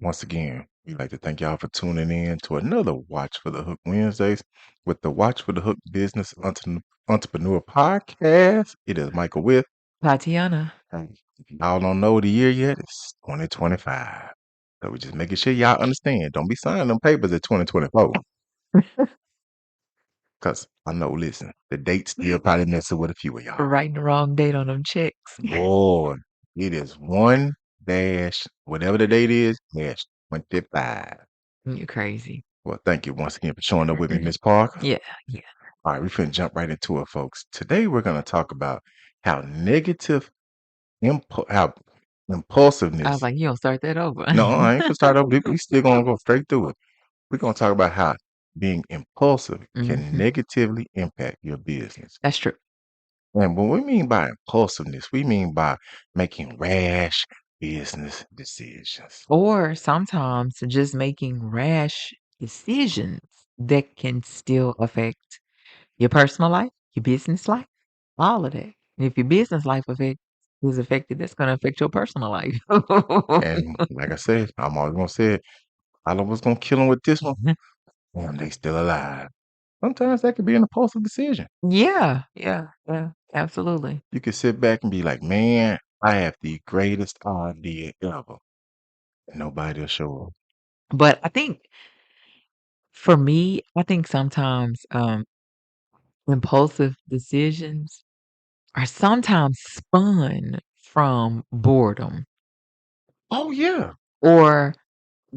Once again, we'd like to thank y'all for tuning in to another Watch for the Hook Wednesdays with the Watch for the Hook Business Entrepreneur Podcast. It is Michael with. Tatiana. If y'all don't know the year yet, it's 2025. So we're just making sure y'all understand. Don't be signing them papers at 2024. Because I know, listen, the date's still probably messing with a few of y'all. Writing the wrong date on them checks. Boy, it is 1 dash, whatever the date is, dash 25. You're crazy. Well, thank you once again for showing up with me, Miss Parker. Yeah, yeah. All right, we're finna jump right into it, folks. Today we're gonna talk about how negative how I impulsiveness. was like, you don't start that over. No, I ain't gonna start over. We still gonna go straight through it. We're gonna talk about how being impulsive can Mhm. negatively impact your business. That's true. And what we mean by impulsiveness, we mean by making rash business decisions. Or sometimes just making rash decisions that can still affect your personal life, your business life, all of that. And if your business life is affected, that's going to affect your personal life. And like I said, I'm always gonna say it. I was gonna kill them with this one. Damn, they still alive. Sometimes that could be an impulsive decision. Yeah, yeah, yeah, absolutely. You could sit back and be like, man, I have the greatest idea ever. And nobody will show up. But I think for me, I think sometimes impulsive decisions are sometimes spun from boredom Oh, yeah. or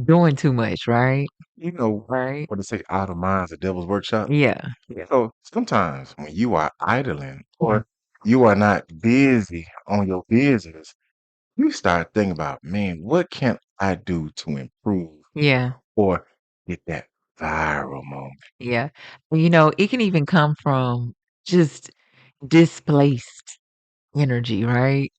doing too much, right? You know, Right? what they say, idle minds, the devil's workshop. Yeah. Yeah. So sometimes when you are idling or you are not busy on your business, you start thinking about, man, what can I do to improve Yeah. or get that viral moment? Yeah. It can even come from just displaced energy, right?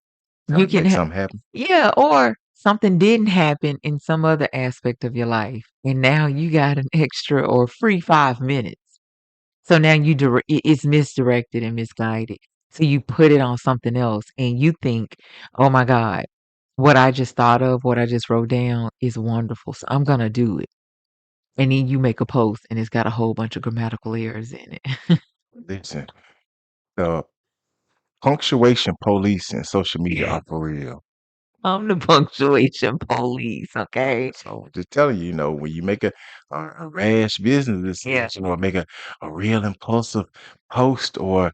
You Gotta can make something happen. yeah, or something didn't happen in some other aspect of your life, and now you got an extra or free 5 minutes. So now it's misdirected and misguided. So you put it on something else and you think, oh my God, what I just thought of, what I just wrote down is wonderful. So I'm going to do it. And then you make a post and it's got a whole bunch of grammatical errors in it. Listen, the punctuation police and social media are for real. I'm the punctuation police, okay? So just telling you, when you make a rash business Yeah. decision or make a real impulsive post or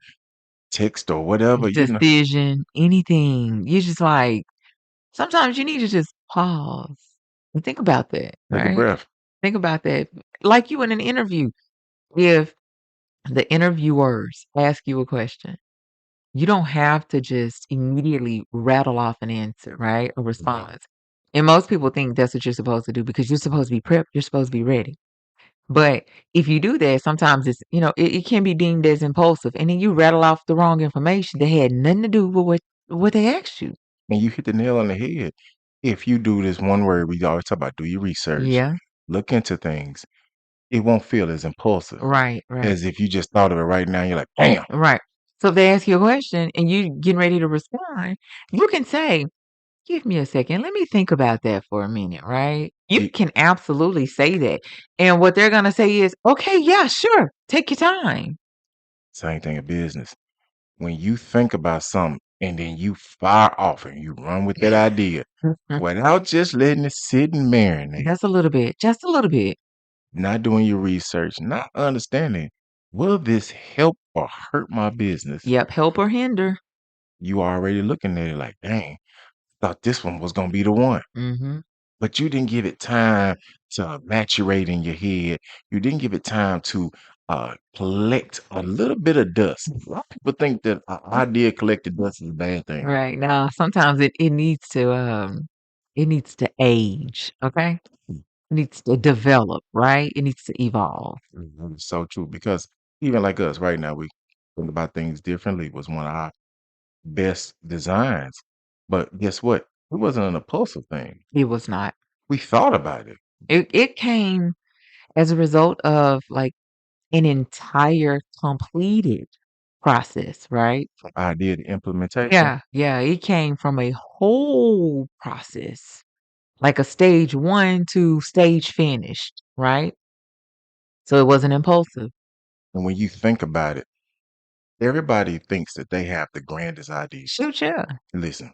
text or whatever, Decision, anything. You just like, sometimes you need to just pause and think about that, take a right? breath. Think about that. Like you in an interview. If the interviewers ask you a question, you don't have to just immediately rattle off an answer, right? A response. And most people think that's what you're supposed to do because you're supposed to be prepped, you're supposed to be ready. But if you do that, sometimes it can be deemed as impulsive. And then you rattle off the wrong information that had nothing to do with what they asked you. And you hit the nail on the head. If you do this one word, we always talk about do your research, Yeah. look into things, it won't feel as impulsive Right, right, as if you just thought of it right now. You're like, bam. right. So if they ask you a question and you getting ready to respond, you can say, give me a second. Let me think about that for a minute, right? You You, can absolutely say that. And what they're going to say is, okay, yeah, sure. Take your time. same thing in business. When you think about something and then you fire off and you run with that idea without just letting it sit and marinate, Just a little bit. Just a little bit. not doing your research, not understanding, will this help or hurt my business? Yep. Help or hinder. You already looking at it like, dang, thought this one was gonna be the one. Mm-hmm. But you didn't give it time to maturate in your head. You didn't give it time to collect a little bit of dust. A lot of people think that an idea collected dust is a bad thing. Right. Now, sometimes it needs to age. Okay. It needs to develop, right? It needs to evolve. It's so true because even like us right now, we think about things differently. Was one of our best designs, but guess what? It wasn't an impulsive thing. It was not. We thought about it. It came as a result of like an entire completed process, right? From idea to implementation. Yeah, yeah, it came from a whole process like a stage 1 to stage finished, right? So it wasn't impulsive. And when you think about it, everybody thinks that they have the grandest ideas. Shoot, yeah. Listen,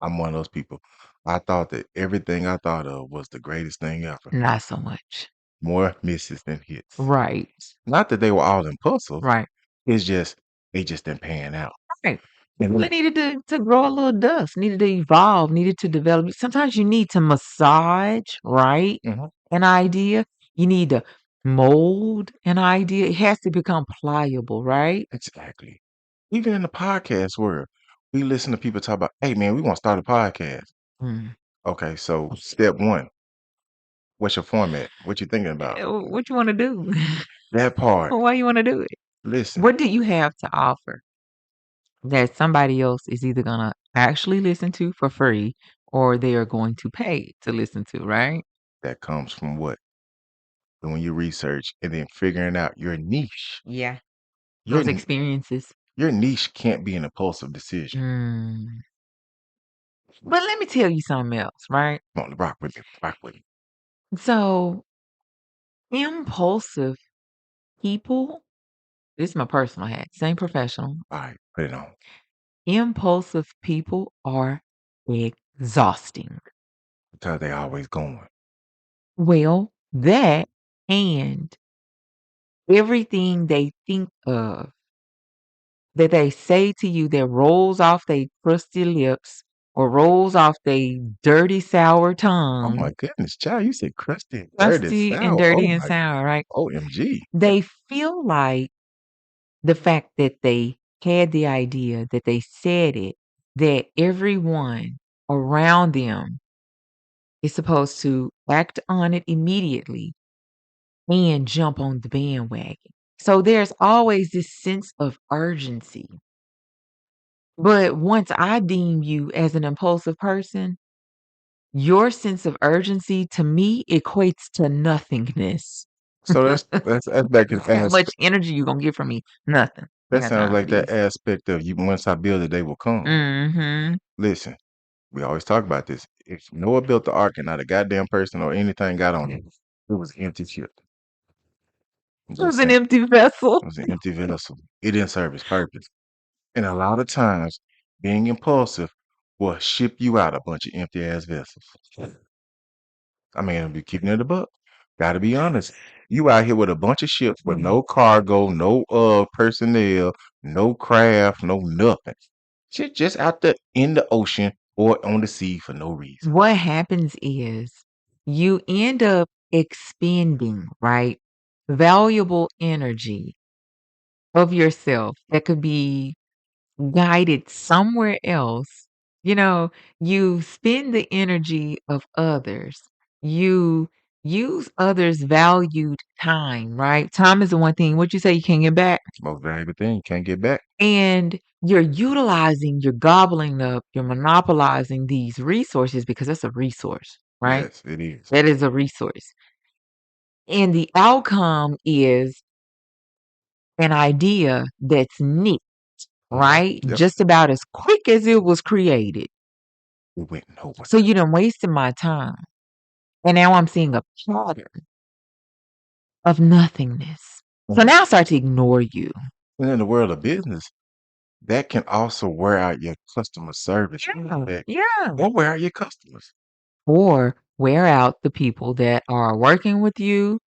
I'm one of those people. I thought that everything I thought of was the greatest thing ever. Not so much. More misses than hits. Right. Not that they were all impulsive. Right. It's just they just didn't pan out. Right. And Well, it needed to grow a little dust, needed to evolve, needed to develop. Sometimes you need to massage, right? Mhm. An idea. You need to mold an idea. It has to become pliable, right? Exactly. Even in the podcast world, we listen to people talk about, hey man, we want to start a podcast. Mm. Okay, so step one, what's your format? What you thinking about? What you want to do? That part. Why you want to do it? Listen, What do you have to offer that somebody else is either gonna actually listen to for free or they are going to pay to listen to, right? that comes from what? Doing your research and then figuring out your niche. Yeah. Your Those experiences. your niche can't be an impulsive decision. Mm. But let me tell you something else, right? Come on, rock with me, rock with me. So impulsive people, this is my personal hat, same professional. All right, put it on. Impulsive people are exhausting. Because they always going. Well, that and everything they think of that they say to you that rolls off their crusty lips or rolls off their dirty, sour Oh my tongue, goodness, child, you said crusty, dirty, crusty and sour. dirty Oh and my sour, right? OMG. They feel like the fact that they had the idea, that they said it, that everyone around them is supposed to act on it immediately and jump on the bandwagon. So there's always this sense of urgency. But once I deem you as an impulsive person, your sense of urgency to me equates to nothingness. So that's back in How much aspect. energy you gonna get from me? Nothing. I That got sounds time for like that this. aspect of you. Once I build it, they will come. Mhm. Listen, we always talk about this. If Noah built the ark and not a goddamn person or anything got on it, it was an empty ship. I'm It was just an saying, empty vessel. it was an empty vessel. It didn't serve its purpose. And a lot of times, being impulsive will ship you out a bunch of empty ass vessels. I mean, I'm be keeping it a buck. Gotta be honest. You out here with a bunch of ships with no cargo, no personnel, no craft, no nothing. Shit just out there in the ocean or on the sea for no reason. What happens is you end up expending, right, valuable energy of yourself that could be guided somewhere else. You know, you spend the energy of others. You use others' valued time, right? Time is the one thing. What you say you can't get back? Most valuable thing you can't get back. And you're gobbling up, you're monopolizing these resources because that's a resource, right? Yes, it is. That is a resource. And the outcome is an idea that's niche, right? Yep. Just about as quick as it was created. It went nowhere. So you done wasted my time. And now I'm seeing a pattern of nothingness. So Mhm. now I start to ignore you. And in the world of business, that can also wear out your customer service. Yeah. That Yeah. won't wear out your customers. Or wear out the people that are working with you,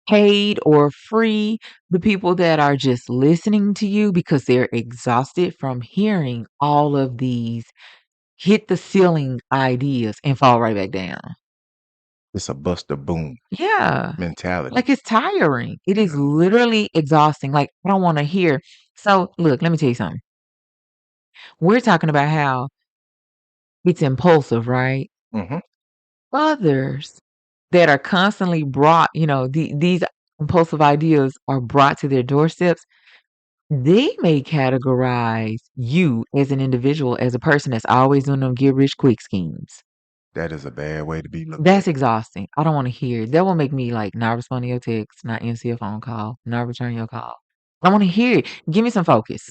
paid or free, the people that are just listening to you because they're exhausted from hearing all of these hit the ceiling ideas and fall right back down. It's a buster boom Yeah. mentality. Like it's tiring. It is Yeah. literally exhausting. Like I don't want to hear. So look, let me tell you something. We're talking about how it's impulsive, right? Hmm. Others that are constantly brought, these impulsive ideas are brought to their doorsteps. They may categorize you as an individual, as a person that's always doing them get rich quick schemes. That is a bad way to be looked at. That's exhausting. I don't want to hear it. That will make me like not respond to your text, not answer your phone call, not return your call. I want to hear it. Give me some focus.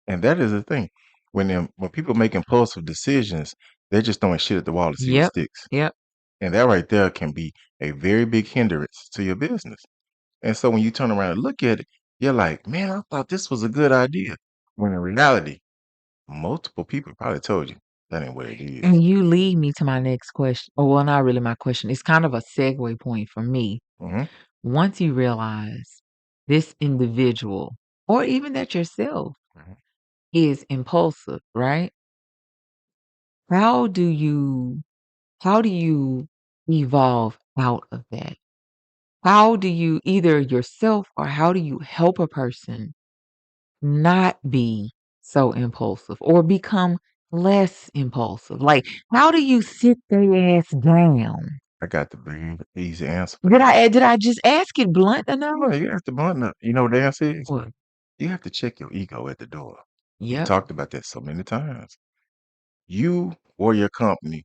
And that is the thing. When people make impulsive decisions, they're just throwing shit at the wall to see what Yep. sticks. Yep. And that right there can be a very big hindrance to your business. And so when you turn around and look at it, you're like, man, I thought this was a good idea. When in reality, multiple people probably told you that ain't what it is. And you lead me to my next question. Oh, well, not really my question. It's kind of a segue point for me. Hmm. Once you realize this individual, or even that yourself, Hmm. is impulsive, right? How do you how do you evolve out of that? How do you either yourself or how do you help a person not be so impulsive or become less impulsive? Like, how do you sit their ass down? I got the big easy answer for Did that. I just ask it blunt enough? Well, you have to button up. You know what the answer is? What? You have to check your ego at the door. We've Yep. talked about that so many times. You or your company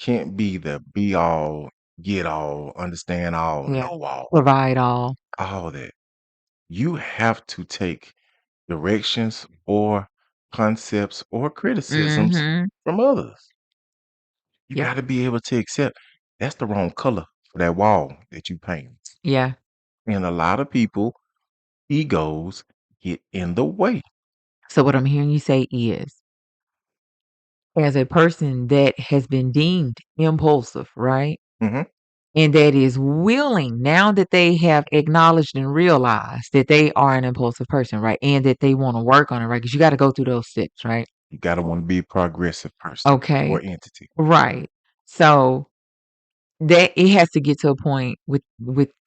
can't be the be all, get all, understand all, Yeah. know Provide all. all that. You have to take directions or concepts or criticisms Mhm. from others. You Yep. got to be able to accept that's the wrong color for that wall that you paint. Yeah. And a lot of people, egos get in the way. So what I'm hearing you say is, as a person that has been deemed impulsive, right? Hmm. And that is willing, now that they have acknowledged and realized that they are an impulsive person, right? And that they want to work on it, right? Because you got to go through those steps, right? You got to want to be a progressive person or Okay. entity. Right. So that it has to get to a point with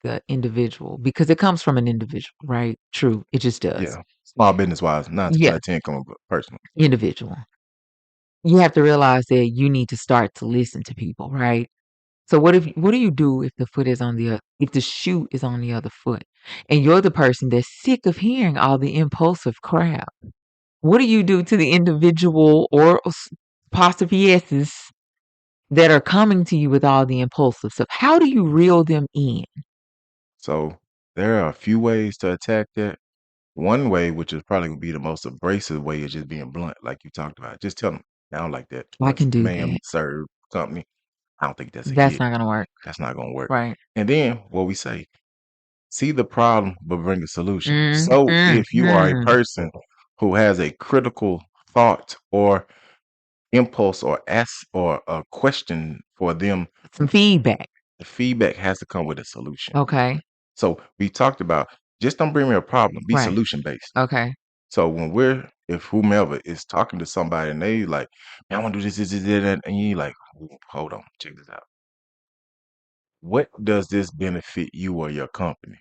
the individual because it comes from an individual, right? True. It just does. Yeah. Small business wise, 9 times out Yeah. of 10 come from personal. Individual. You have to realize that you need to start to listen to people, right? So what do you do if the foot is on the if the shoe is on the other foot and you're the person that's sick of hearing all the impulsive crap? What do you do to the individual or apostrophe yeses that are coming to you with all the impulsive stuff? How do you reel them in? So there are a few ways to attack that. One way, which is probably gonna be the most abrasive way, is just being blunt, like you talked about. Just tell them, I don't like that. I can do Ma'am, that. sir, company. I don't think that's a That's hit. not gonna work. That's not gonna work. Right. And then what we say, see the problem, but bring a solution. Mm, So mm, if you are a mm. person who has a critical thought or impulse or ask or a question for them, Some feedback. the feedback has to come with a solution. Okay. So we talked about just don't bring me a problem, be Right. solution based. Okay. So when if whomever is talking to somebody and they like, man, I want to do this, that, and you like, hold on, check this out. What does this benefit you or your company?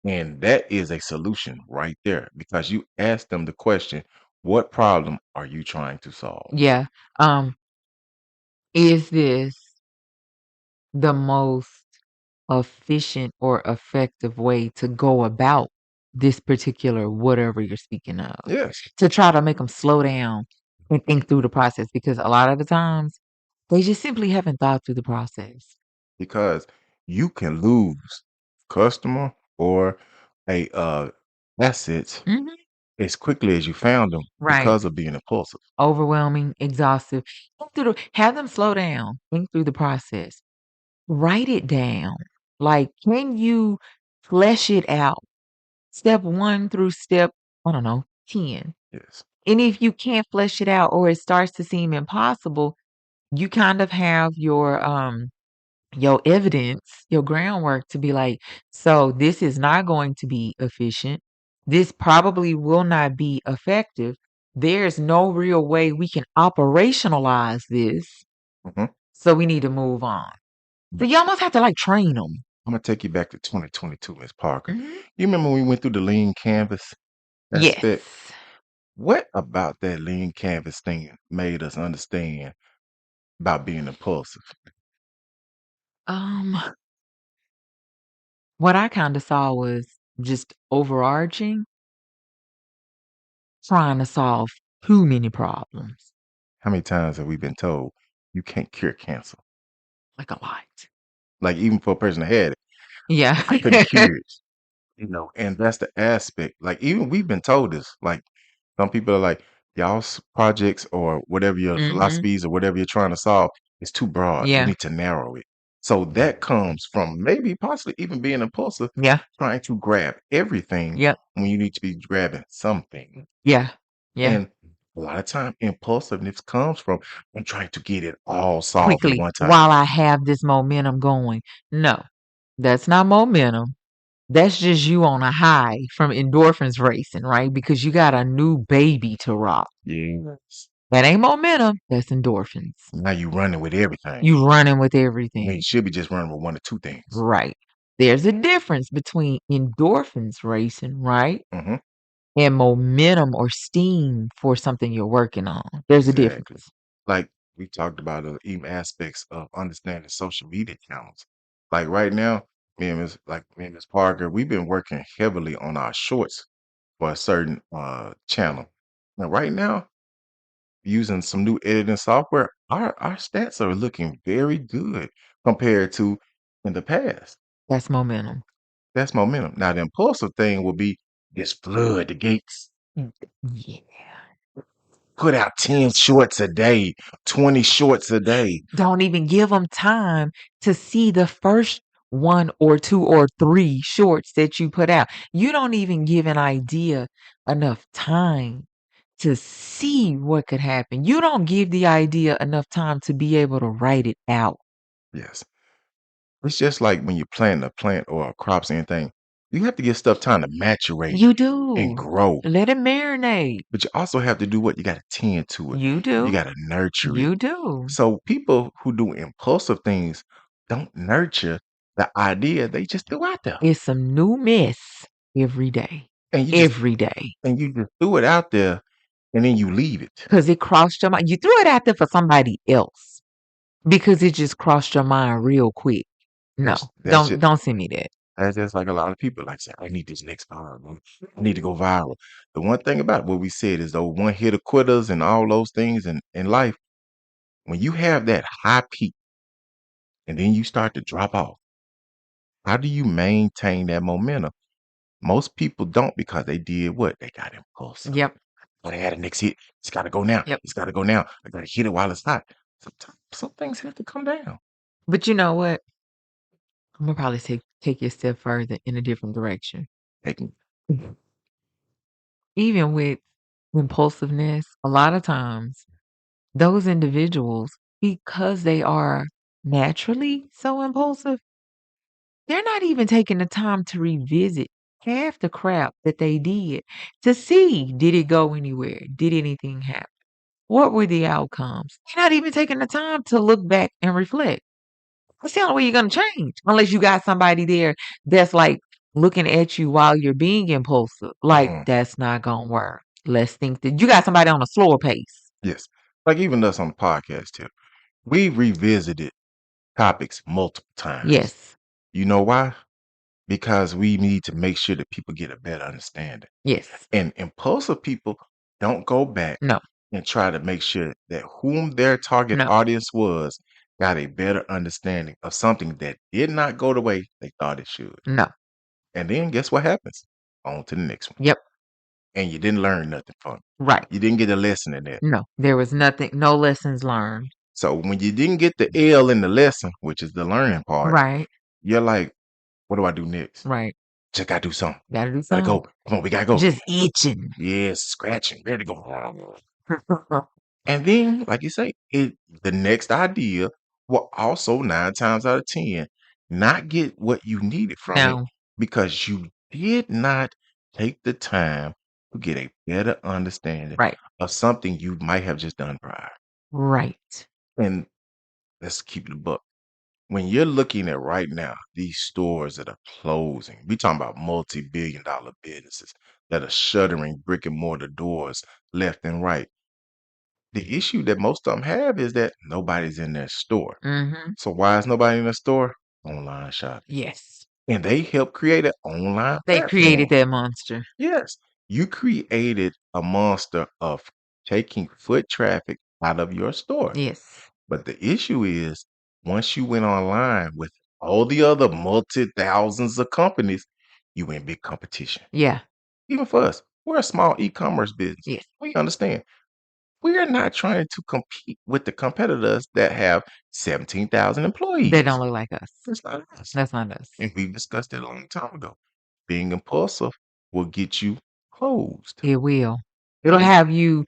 And that is a solution right there because you ask them the question, what problem are you trying to solve? Yeah. Um, is this the most efficient or effective way to go about this particular whatever you're speaking of? Yes, To try to make them slow down and think through the process because a lot of the times they just simply haven't thought through the process. because you can lose customer or a assets Mhm. as quickly as you found them Right. because of being impulsive. Overwhelming, exhaustive. Have them slow down, think through the process. Write it down. Like, can you flesh it out? Step 1 through step, I don't know, 10. Yes. And if you can't flesh it out or it starts to seem impossible, you kind of have your evidence, your groundwork to be like, so this is not going to be efficient. This probably will not be effective. There's no real way we can operationalize this. Hmm. So we need to move on. So you almost have to like train them. I'm gonna take you back to 2022, Miss Parker. Mhm. You remember when we went through the lean canvas aspect? Yes. What about that lean canvas thing made us understand about being impulsive? Um, what I kind of saw was just overarching, trying to solve too many problems, How many times have we been told you can't cure cancer? like a lot. Like even for a person that had it, Yeah. I couldn't cure it. And that's the aspect. Like even we've been told this. Like some people are like, y'all's projects or whatever your Mhm. philosophies or whatever you're trying to solve is too broad. You Yeah. need to narrow it. So that comes from maybe possibly even being impulsive, Yeah. trying to grab everything Yep. when you need to be grabbing something. Yeah. Yeah. And a lot of time impulsiveness comes from I'm trying to get it all solved at Quickly, one time. while I have this momentum going. No, that's not momentum. That's just you on a high from endorphins racing, right? Because you got a new baby to rock. Yes. That ain't momentum. That's endorphins. Now you running with everything. You running with When you everything. should be just running with one or two things. Right. There's a difference between endorphins racing, right? Hmm. And momentum or steam for something you're working on. There's a Exactly. difference. Like we talked about even aspects of understanding social media channels. Like right now, me and Miss Parker, we've been working heavily on our shorts for a certain channel. Now, right now, using some new editing software, our stats are looking very good compared to in the past. That's momentum. That's momentum. Now, the impulsive thing will be just flood the gates, Yeah. put out 10 shorts a day, 20 shorts a day. Don't even give them time to see the first 1 or 2 or 3 shorts that you put out. You don't even give an idea enough time to see what could happen. You don't give the idea enough time to be able to write it out. Yes. It's just like when you plant a plant or a crops or anything, you have to give stuff time to maturate You and do. grow. Let it marinate. But you also have to do what? You got to tend to it. You You do. got to nurture it. You do. So people who do impulsive things don't nurture the idea they just threw out there. It's some new mess every day. And you just Every day. threw it out there and then you leave it. Because it crossed your mind. You threw it out there for somebody else because it just crossed your mind real quick. No, That's don't send me that. that's just like a lot of people like say, I need this next viral. I need to go viral. The one thing about what we said is those one hit quitters and all those things in life, when you have that high peak and then you start to drop off, how do you maintain that momentum? Most people don't because they did what? They got impulsive. Yep. Oh, they had a next hit. It's got to go now. Yep. It's got to go now. I got to hit it while it's hot. Sometimes some things have to come down. But you know what? I'm gonna probably take you a step further in a different direction. They can, Even with impulsiveness, a lot of times those individuals, because they are naturally so impulsive, they're not even taking the time to revisit half the crap that they did to see, did it go anywhere? Did anything happen? What were the outcomes? They're not even taking the time to look back and reflect. That's the only way you're gonna change, unless you got somebody there that's like looking at you while you're being impulsive. Like mhm, that's not gonna work. Let's think that you got somebody on a slower pace. yes. Like even us on the podcast here, we revisited topics multiple times. Yes. You know why? Because we need to make sure that people get a better understanding. Yes. And impulsive people don't go back No. and try to make sure that whom their target No. audience was got a better understanding of something that did not go the way they thought it should. No. And then guess what happens? On to the next one. Yep. And you didn't learn nothing from it. Right. You didn't get a lesson in that. No. There was nothing, no lessons learned. So when you didn't get the L in the lesson, which is the learning part, Right. you're like, what do I do next? Right. Just gotta do something. Gotta do Gotta something. go. Come on, we gotta go. Just itching. Yes, scratching, ready to go. And then, like you say, the next idea will also 9 times out of 10 not get what you needed from it No. because you did not take the time to get a better understanding Right. of something you might have just done prior. Right. And let's keep it a buck. When you're looking at right now, these stores that are closing, we talking about multi-billion-dollar businesses that are shuttering brick and mortar doors left and right. The issue that most of them have is that nobody's in their store. Mm-hmm. So why is nobody in the store? Online shopping. Yes. And they helped create an online They created platform. that monster. Yes, you created a monster of taking foot traffic out of your store. Yes. But the issue is once you went online with all the other multi thousands of companies, you in big competition. Yeah. Even for us, we're a small e-commerce business. Yes. We understand. We are not trying to compete with the competitors that have 17,000 They employees. don't look like us. That's not us. That's not us. And we discussed that a long time ago. Being impulsive will get you closed It will. It'll have you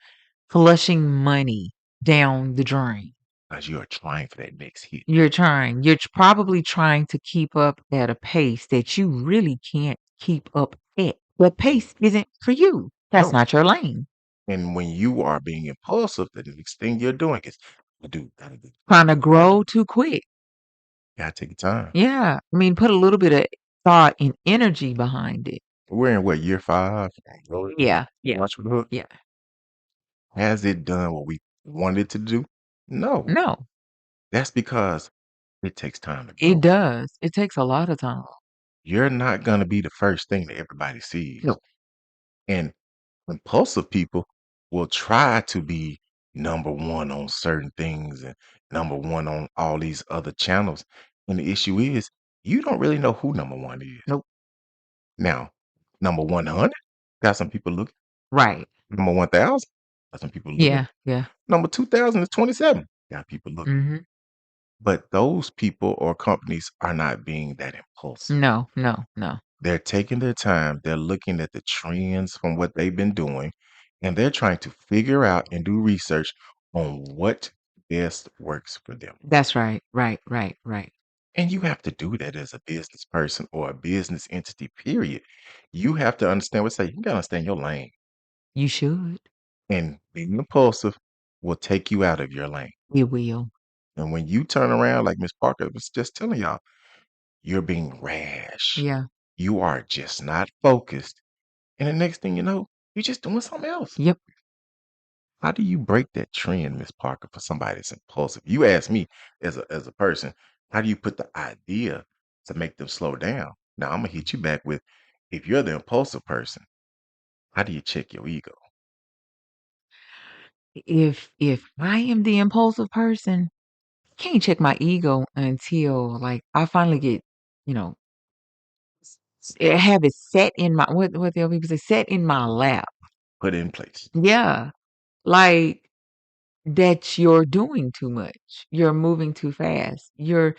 flushing money down the drain. because you are trying for that next hit. You're trying. Probably trying to keep up at a pace that you really can't keep up at. The pace isn't for you. That's No. not your lane. And when you are being impulsive, the next thing you're doing is, gotta do, Trying to grow too quick. gotta take your time. Yeah. I mean, put a little bit of thought and energy behind it. We're in what, year 5? Yeah. Yeah. Watch with Hook. Yeah. Has it done what we wanted to do? No. No, That's because it takes time to it grow. does. It takes a lot of time. You're not gonna be the first thing that everybody sees. No. And impulsive people will try to be number one on certain things and number one on all these other channels. And the issue is, you don't really know who number one is. Nope. Now, number 100 got some people looking. Right. Number 1,000 got some people looking. Yeah. Yeah. Number 2,027 got people looking. Mhm. But those people or companies are not being that impulsive. No, no, no. They're taking their time. They're looking at the trends from what they've been doing, and they're trying to figure out and do research on what best works for them. That's right. Right, right, right. And you have to do that as a business person or a business entity, period. You have to understand what say, you gotta understand your lane. You should. And being impulsive will take you out of your lane. It will. And when you turn around, like Miss Parker was just telling y'all, you're being rash. Yeah. You are just not focused. And the next thing you know, you're just doing something else. Yep. How do you break that trend, Miss Parker, for somebody that's impulsive? You ask me as a person, how do you put the idea to make them slow down? Now I'm gonna hit you back with, if you're the impulsive person, how do you check your ego? If I am the impulsive person, I can't check my ego until like I finally get, you know, have it set in my what the other people say, set in my lap. Put it in place. Yeah. Like that you're doing too much. You're moving too fast. You're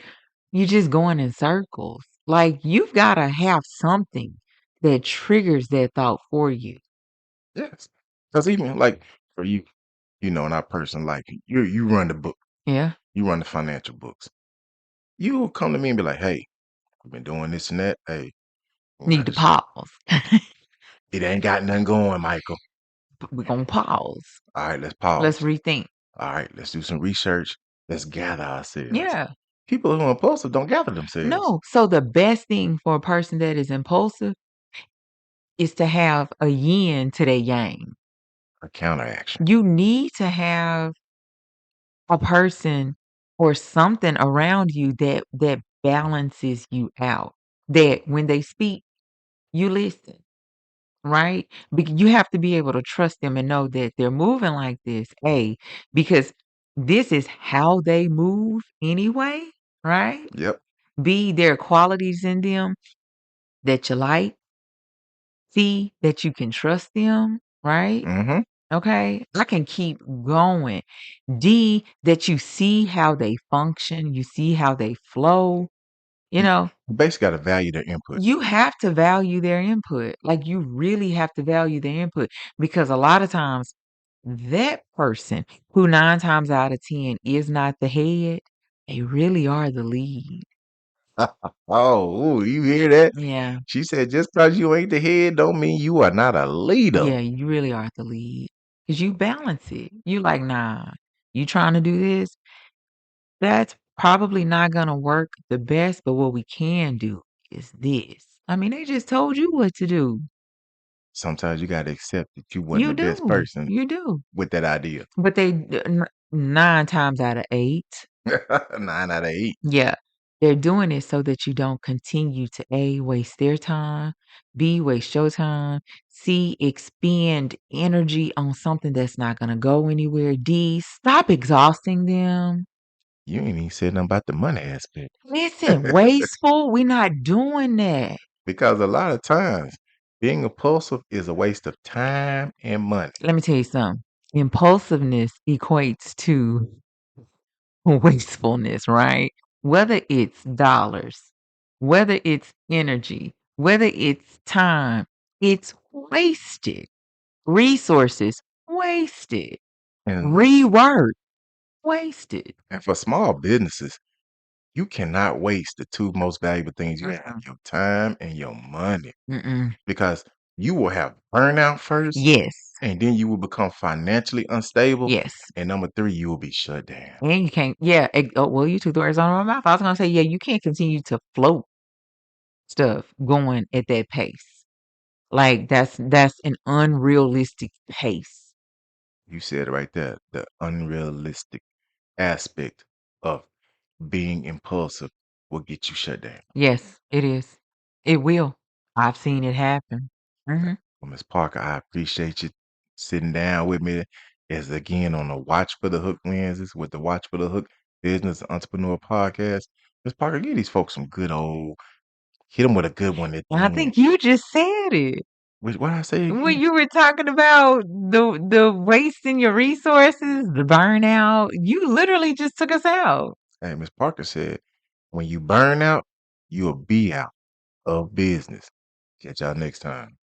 just going in circles. Like you've got to have something that triggers that thought for you. Yes. Because even like for you, not person like you run the book, Yeah. you run the financial books. You will come to me and be like, hey, I've been doing this and that. Hey, I Need to just pause. it ain't got nothing going, Michael. We're gonna pause. All right, let's Let's pause. rethink. All right, let's do some research. Let's gather ourselves. Yeah. People who are impulsive don't gather themselves. No. So the best thing for a person that is impulsive is to have a yin to their yang. A counteraction. You need to have a person or something around you that balances you out. That when they speak, you listen, right? You have to be able to trust them and know that they're moving like this. A, because this is how they move anyway, right? Yep. B, there are qualities in them that you like. C, that you can trust them, right? Mm-hmm. Okay, I can keep going. D, that you see how they function, you see how they flow. You You know, basically got to value their input. you have to value their input. Like you really have to value their input because a lot of times that person who 9 times out of 10 is not the head, they really are the lead. Oh, ooh, you hear that? Yeah. She said, just because you ain't the head don't mean you are not a leader. Yeah, you really are the lead because you balance it. You like, nah, you trying to do this? That's probably not gonna work the best, but what we can do is this. I mean, they just told you what to do. Sometimes you got to accept that you wasn't You the best do. person You do. with that idea. But 9 times out of 8, 9 out of 8. yeah, they're doing it so that you don't continue to A, waste their time, B, waste your time, C, expend energy on something that's not gonna go anywhere, D, stop exhausting them. You ain't even said nothing about the money aspect. Listen, wasteful, we're not doing that. Because a lot of times being impulsive is a waste of time and money. Let me tell you something. Impulsiveness equates to wastefulness, right? Whether it's dollars, whether it's energy, whether it's time, it's wasted. Resources, wasted. And Rework, wasted. and for small businesses, you cannot waste the two most valuable things you have, Mm-mm. your time and your money, Mm-mm. because you will have burnout first, Yes, and then you will become financially unstable, yes. and number three, you will be shut down. And you can't, yeah. Oh, well, you took the words out of my mouth. I was gonna say, yeah, you can't continue to float stuff going at that pace. Like that's an unrealistic pace. You said it right there, the unrealistic aspect of being impulsive will get you shut down. Yes, it is. It will. I've seen it happen. Hmm. Well, Miss Parker, I appreciate you sitting down with me as again on the Watch for the Hook lenses with the Watch for the Hook Business Entrepreneur Podcast. Miss Parker, give these folks some good old hit them with a good one at I the end. think you just said it What I say when again? you were talking about the wasting your resources, the burnout. You literally just took us out. Hey, Miss Parker said, when you burn out, you'll be out of business. Catch y'all next time.